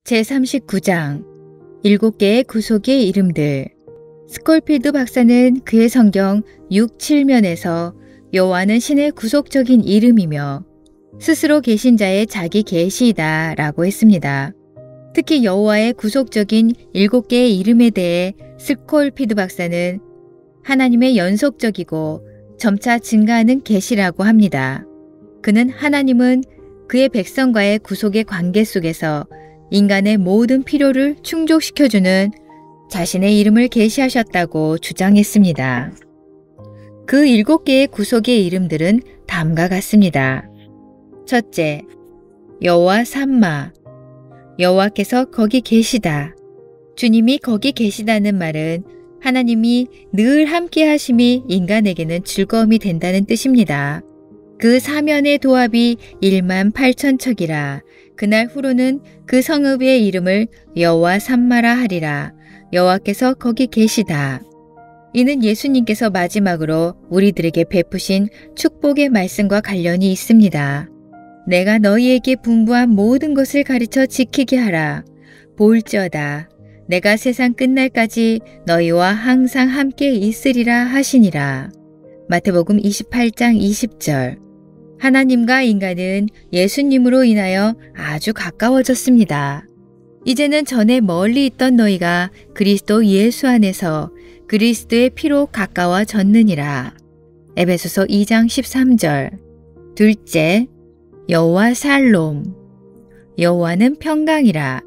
제39장 7개의 구속의 이름들. 스콜필드 박사는 그의 성경 6, 7면에서 여호와는 신의 구속적인 이름이며 스스로 계신 자의 자기 계시이다 라고 했습니다. 특히 여호와의 구속적인 7개의 이름에 대해 스콜필드 박사는 하나님의 연속적이고 점차 증가하는 계시라고 합니다. 그는 하나님은 그의 백성과의 구속의 관계 속에서 인간의 모든 필요를 충족시켜주는 자신의 이름을 계시하셨다고 주장했습니다. 그 7개의 구속의 이름들은 다음과 같습니다. 첫째, 여호와 삼마. 여호와께서 거기 계시다. 주님이 거기 계시다는 말은 하나님이 늘 함께 하심이 인간에게는 즐거움이 된다는 뜻입니다. 그 사면의 도합이 18,000척이라. 그날 후로는 그 성읍의 이름을 여호와 삼마라 하리라. 여호와께서 거기 계시다. 이는 예수님께서 마지막으로 우리들에게 베푸신 축복의 말씀과 관련이 있습니다. 내가 너희에게 분부한 모든 것을 가르쳐 지키게 하라. 볼지어다. 내가 세상 끝날까지 너희와 항상 함께 있으리라 하시니라. 마태복음 28장 20절. 하나님과 인간은 예수님으로 인하여 아주 가까워졌습니다. 이제는 전에 멀리 있던 너희가 그리스도 예수 안에서 그리스도의 피로 가까워졌느니라. 에베소서 2장 13절. 둘째, 여호와 살롬. 여호와는 평강이라.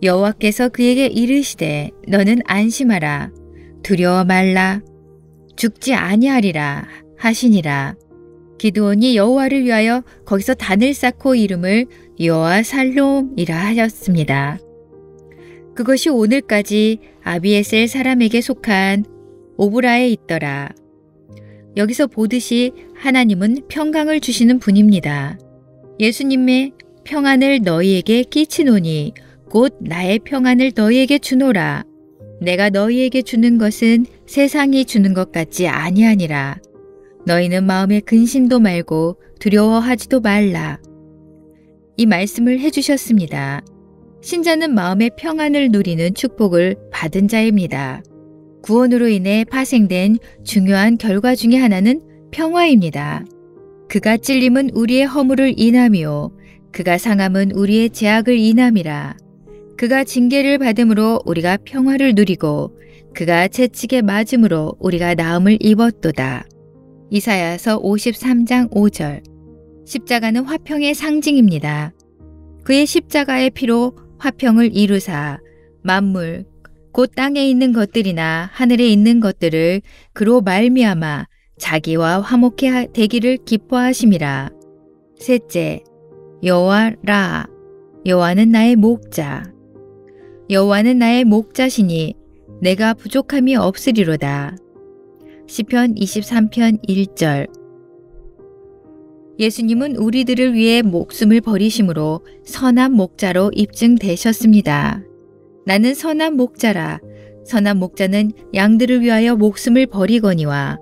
여호와께서 그에게 이르시되 너는 안심하라. 두려워 말라. 죽지 아니하리라 하시니라. 기드온이 여호와를 위하여 거기서 단을 쌓고 이름을 여호와 살롬이라 하였습니다. 그것이 오늘까지 아비에셀 사람에게 속한 오브라에 있더라. 여기서 보듯이 하나님은 평강을 주시는 분입니다. 예수님의 평안을 너희에게 끼치노니 곧 나의 평안을 너희에게 주노라. 내가 너희에게 주는 것은 세상이 주는 것 같지 아니하니라. 너희는 마음에 근심도 말고 두려워하지도 말라. 이 말씀을 해주셨습니다. 신자는 마음의 평안을 누리는 축복을 받은 자입니다. 구원으로 인해 파생된 중요한 결과 중에 하나는 평화입니다. 그가 찔림은 우리의 허물을 인함이요 그가 상함은 우리의 죄악을 인함이라. 그가 징계를 받음으로 우리가 평화를 누리고 그가 채찍에 맞음으로 우리가 나음을 입었도다. 이사야서 53장 5절. 십자가는 화평의 상징입니다. 그의 십자가의 피로 화평을 이루사 만물 곧 땅에 있는 것들이나 하늘에 있는 것들을 그로 말미암아 자기와 화목해 되기를 기뻐하심이라. 셋째, 여호와 라. 여호와는 나의 목자. 여호와는 나의 목자시니 내가 부족함이 없으리로다. 시편 23편 1절. 예수님은 우리들을 위해 목숨을 버리심으로 선한 목자로 입증되셨습니다. 나는 선한 목자라. 선한 목자는 양들을 위하여 목숨을 버리거니와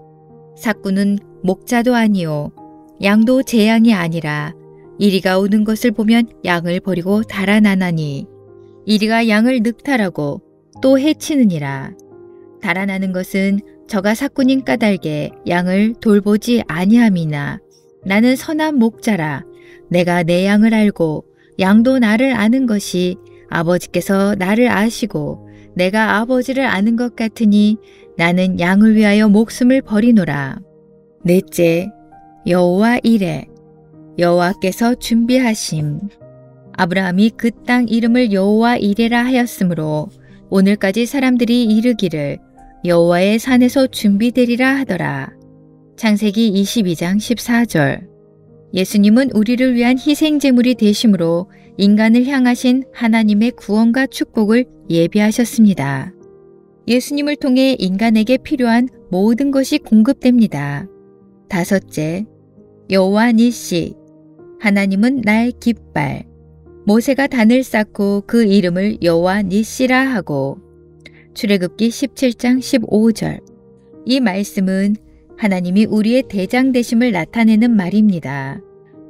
삭구는 목자도 아니요 양도 제 양이 아니라 이리가 오는 것을 보면 양을 버리고 달아나나니 이리가 양을 늑탈하고 또 해치느니라. 달아나는 것은 저가 삭군인 까닭에 양을 돌보지 아니함이나 나는 선한 목자라. 내가 내 양을 알고 양도 나를 아는 것이 아버지께서 나를 아시고 내가 아버지를 아는 것 같으니 나는 양을 위하여 목숨을 버리노라. 넷째, 여호와 이레. 여호와께서 준비하심. 아브라함이 그 땅 이름을 여호와 이레라 하였으므로 오늘까지 사람들이 이르기를 여호와의 산에서 준비되리라 하더라. 창세기 22장 14절. 예수님은 우리를 위한 희생제물이 되심으로 인간을 향하신 하나님의 구원과 축복을 예비하셨습니다. 예수님을 통해 인간에게 필요한 모든 것이 공급됩니다. 다섯째, 여호와 니시. 하나님은 나의 깃발. 모세가 단을 쌓고 그 이름을 여호와 니시라 하고 출애굽기 17장 15절. 이 말씀은 하나님이 우리의 대장 되심을 나타내는 말입니다.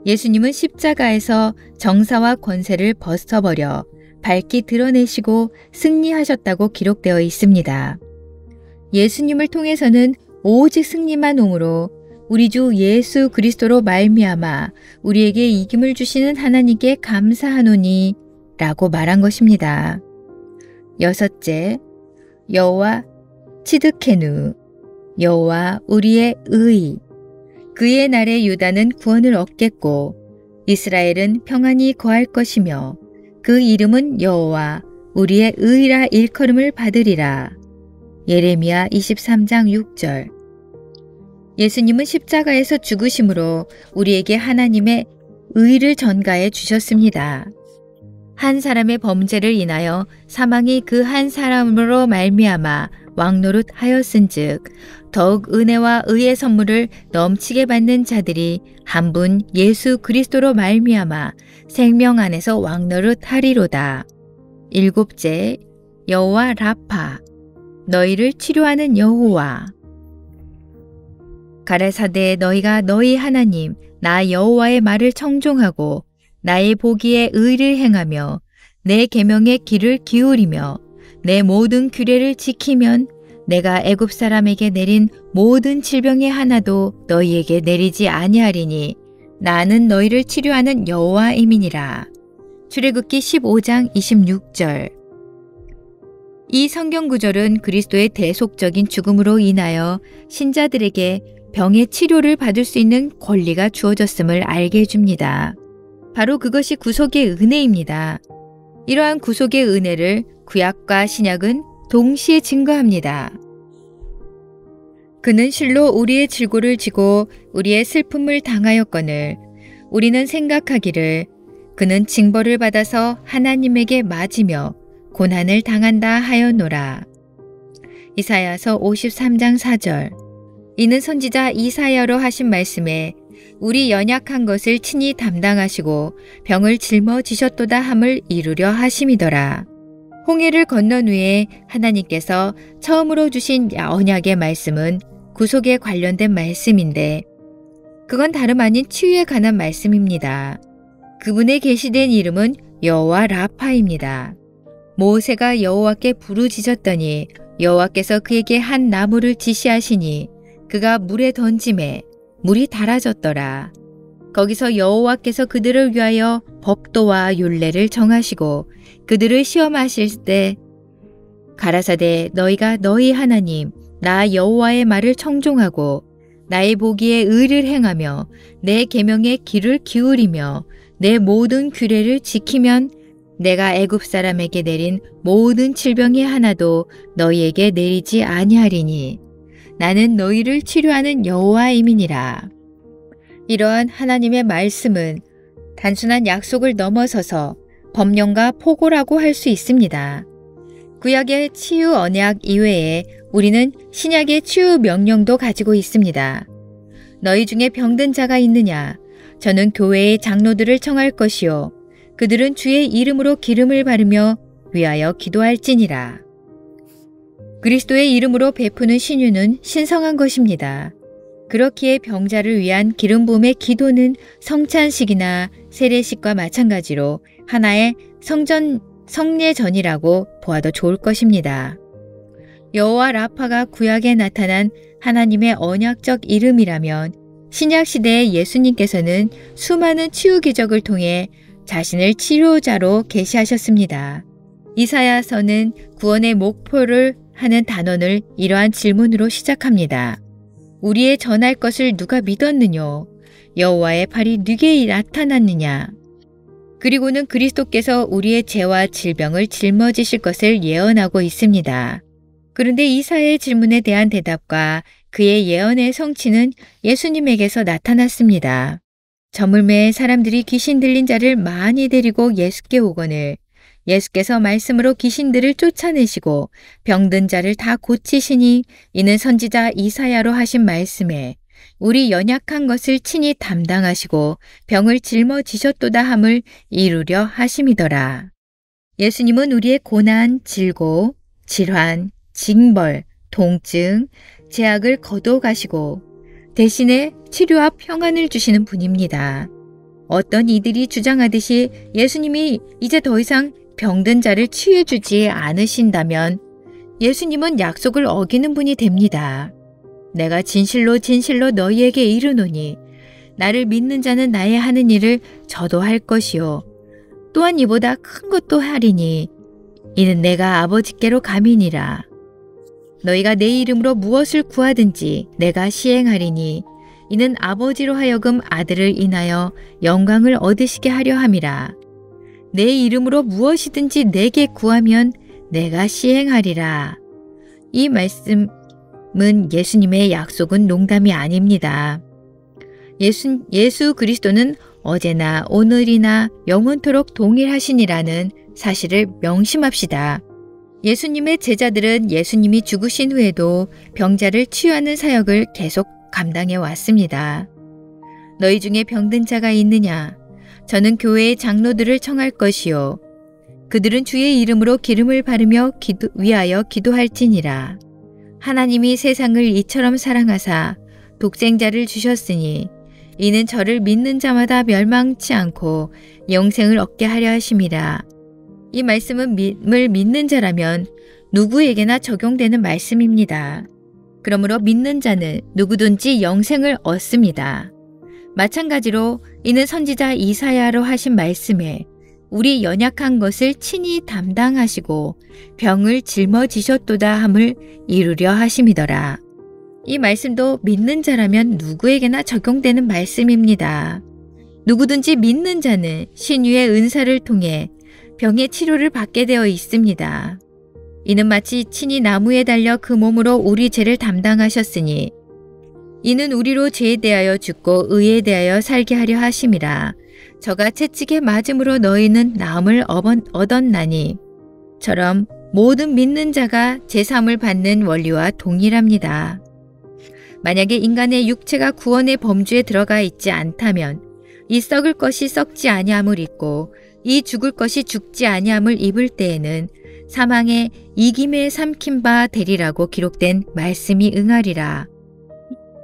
예수님은 십자가에서 정사와 권세를 벗어버려 밝히 드러내시고 승리하셨다고 기록되어 있습니다. 예수님을 통해서는 오직 승리만 오므로 우리 주 예수 그리스도로 말미암아 우리에게 이김을 주시는 하나님께 감사하노니 라고 말한 것입니다. 여섯째, 여호와 치드케누, 여호와 우리의 의. 그의 날에 유다는 구원을 얻겠고 이스라엘은 평안히 거할 것이며 그 이름은 여호와 우리의 의라 일컬음을 받으리라. 예레미야 23장 6절. 예수님은 십자가에서 죽으심으로 우리에게 하나님의 의를 전가해 주셨습니다. 한 사람의 범죄를 인하여 사망이 그 한 사람으로 말미암아 왕노릇 하였은즉 더욱 은혜와 의의 선물을 넘치게 받는 자들이 한 분 예수 그리스도로 말미암아 생명 안에서 왕노릇 하리로다. 일곱째, 여호와 라파, 너희를 치료하는 여호와. 가라사대 너희가 너희 하나님 나 여호와의 말을 청종하고 나의 보기에 의를 행하며 내 계명의 귀를 기울이며 내 모든 규례를 지키면 내가 애굽 사람에게 내린 모든 질병의 하나도 너희에게 내리지 아니하리니 나는 너희를 치료하는 여호와임이니라. 출애굽기 15장 26절. 이 성경 구절은 그리스도의 대속적인 죽음으로 인하여 신자들에게 병의 치료를 받을 수 있는 권리가 주어졌음을 알게 해줍니다. 바로 그것이 구속의 은혜입니다. 이러한 구속의 은혜를 구약과 신약은 동시에 증거합니다. 그는 실로 우리의 질고를 지고 우리의 슬픔을 당하였거늘 우리는 생각하기를 그는 징벌을 받아서 하나님에게 맞으며 고난을 당한다 하였노라. 이사야서 53장 4절. 이는 선지자 이사야로 하신 말씀에 우리 연약한 것을 친히 담당하시고 병을 짊어지셨도다 함을 이루려 하심이더라. 홍해를 건넌 후에 하나님께서 처음으로 주신 언약의 말씀은 구속에 관련된 말씀인데 그건 다름 아닌 치유에 관한 말씀입니다. 그분의 계시된 이름은 여호와 라파입니다. 모세가 여호와께 부르짖었더니 여호와께서 그에게 한 나무를 지시하시니 그가 물에 던짐에 물이 달아졌더라. 거기서 여호와께서 그들을 위하여 법도와 율례를 정하시고 그들을 시험하실 때 가라사대 너희가 너희 하나님 나 여호와의 말을 청종하고 나의 보기에 의를 행하며 내 계명에 귀를 기울이며 내 모든 규례를 지키면 내가 애굽 사람에게 내린 모든 질병이 하나도 너희에게 내리지 아니하리니 나는 너희를 치료하는 여호와임이니라. 이러한 하나님의 말씀은 단순한 약속을 넘어서서 법령과 포고라고 할 수 있습니다. 구약의 치유 언약 이외에 우리는 신약의 치유 명령도 가지고 있습니다. 너희 중에 병든 자가 있느냐? 저는 교회의 장로들을 청할 것이요. 그들은 주의 이름으로 기름을 바르며 위하여 기도할지니라. 그리스도의 이름으로 베푸는 신유는 신성한 것입니다. 그렇기에 병자를 위한 기름 부음의 기도는 성찬식이나 세례식과 마찬가지로 하나의 성례전이라고 보아도 좋을 것입니다. 여호와 라파가 구약에 나타난 하나님의 언약적 이름이라면 신약 시대의 예수님께서는 수많은 치유 기적을 통해 자신을 치료자로 계시하셨습니다. 이사야서는 구원의 목표를 하는 단원을 이러한 질문으로 시작합니다. 우리의 전할 것을 누가 믿었느뇨? 여호와의 팔이 누구에게 나타났느냐? 그리고는 그리스도께서 우리의 죄와 질병을 짊어지실 것을 예언하고 있습니다. 그런데 이사야의 질문에 대한 대답과 그의 예언의 성취는 예수님에게서 나타났습니다. 저물매에 사람들이 귀신 들린 자를 많이 데리고 예수께 오거늘 예수께서 말씀으로 귀신들을 쫓아내시고 병든 자를 다 고치시니 이는 선지자 이사야로 하신 말씀에 우리 연약한 것을 친히 담당하시고 병을 짊어지셨도다 함을 이루려 하심이더라. 예수님은 우리의 고난, 질고, 질환, 징벌, 통증, 제약을 거두어 가시고 대신에 치료와 평안을 주시는 분입니다. 어떤 이들이 주장하듯이 예수님이 이제 더 이상 병든 자를 치유해주지 않으신다면 예수님은 약속을 어기는 분이 됩니다. 내가 진실로 진실로 너희에게 이르노니 나를 믿는 자는 나의 하는 일을 저도 할 것이요 또한 이보다 큰 것도 하리니 이는 내가 아버지께로 감이니라. 너희가 내 이름으로 무엇을 구하든지 내가 시행하리니 이는 아버지로 하여금 아들을 인하여 영광을 얻으시게 하려 함이라. 내 이름으로 무엇이든지 내게 구하면 내가 시행하리라. 이 말씀은 예수님의 약속은 농담이 아닙니다. 예수 그리스도는 어제나 오늘이나 영원토록 동일하시니라는 사실을 명심합시다. 예수님의 제자들은 예수님이 죽으신 후에도 병자를 치유하는 사역을 계속 감당해 왔습니다. 너희 중에 병든 자가 있느냐? 저는 교회의 장로들을 청할 것이요. 그들은 주의 이름으로 기름을 바르며 위하여 기도할지니라. 하나님이 세상을 이처럼 사랑하사 독생자를 주셨으니 이는 저를 믿는 자마다 멸망치 않고 영생을 얻게 하려 하심이라. 이 말씀은 믿는 자라면 누구에게나 적용되는 말씀입니다. 그러므로 믿는 자는 누구든지 영생을 얻습니다. 마찬가지로 이는 선지자 이사야로 하신 말씀에 우리 연약한 것을 친히 담당하시고 병을 짊어지셨도다 함을 이루려 하심이더라. 이 말씀도 믿는 자라면 누구에게나 적용되는 말씀입니다. 누구든지 믿는 자는 신유의 은사를 통해 병의 치료를 받게 되어 있습니다. 이는 마치 친히 나무에 달려 그 몸으로 우리 죄를 담당하셨으니 이는 우리로 죄에 대하여 죽고 의에 대하여 살게 하려 하심이라. 저가 채찍에 맞음으로 너희는 나음을 얻었나니 처럼 모든 믿는 자가 제사함을 받는 원리와 동일합니다. 만약에 인간의 육체가 구원의 범주에 들어가 있지 않다면 이 썩을 것이 썩지 아니함을 입고 이 죽을 것이 죽지 아니함을 입을 때에는 사망의 이김에 삼킨 바 되리라고 기록된 말씀이 응하리라.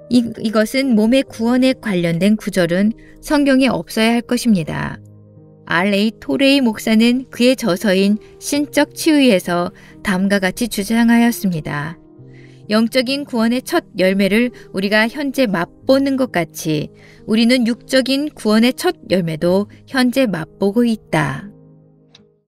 이것은 몸의 구원에 관련된 구절은 성경에 없어야 할 것입니다. R.A. 토레이 목사는 그의 저서인 신적 치유에서 다음과 같이 주장하였습니다. 영적인 구원의 첫 열매를 우리가 현재 맛보는 것 같이 우리는 육적인 구원의 첫 열매도 현재 맛보고 있다.